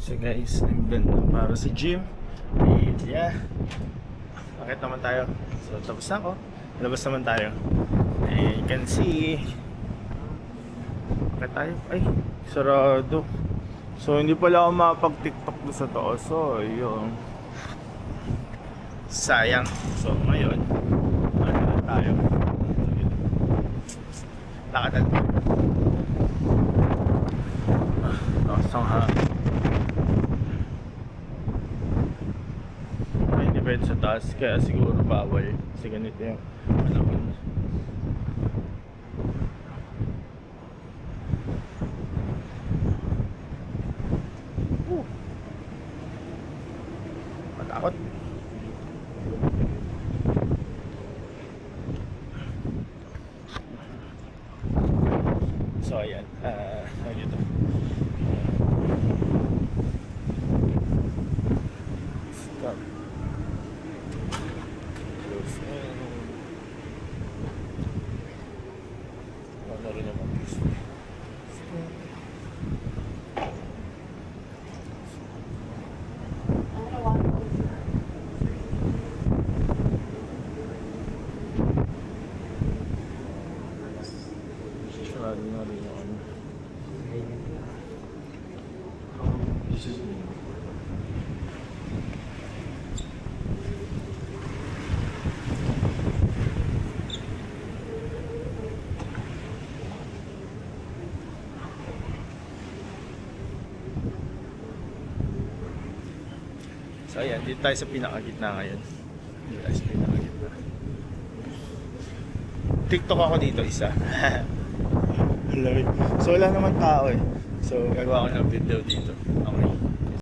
So guys, nag-bend na para sa gym. And yeah, bakit naman tayo? So tapos na ako. Labas naman tayo. And you can see, bakit tayo? Ay, sarado. So hindi pala ako makapag-tiktok doon sa taas. So yun, sayang. So ngayon, ano na tayo? Lakad tayo. Nakasang ha. Ay, hindi pwede sa taas. Kaya siguro bawal. Kasi ganito yung panahon. Matakot. So ayan, ano dito? Stop. Close. Ano rin naman gusto. Sarado na rin yung ano. This is me. So ayan, dito tayo sa pinakagitna ngayon. Dito tayo sa pinakagitna. TikTok ako dito isa. So wala naman tao eh. So gagawa ko ng video dito. Okay.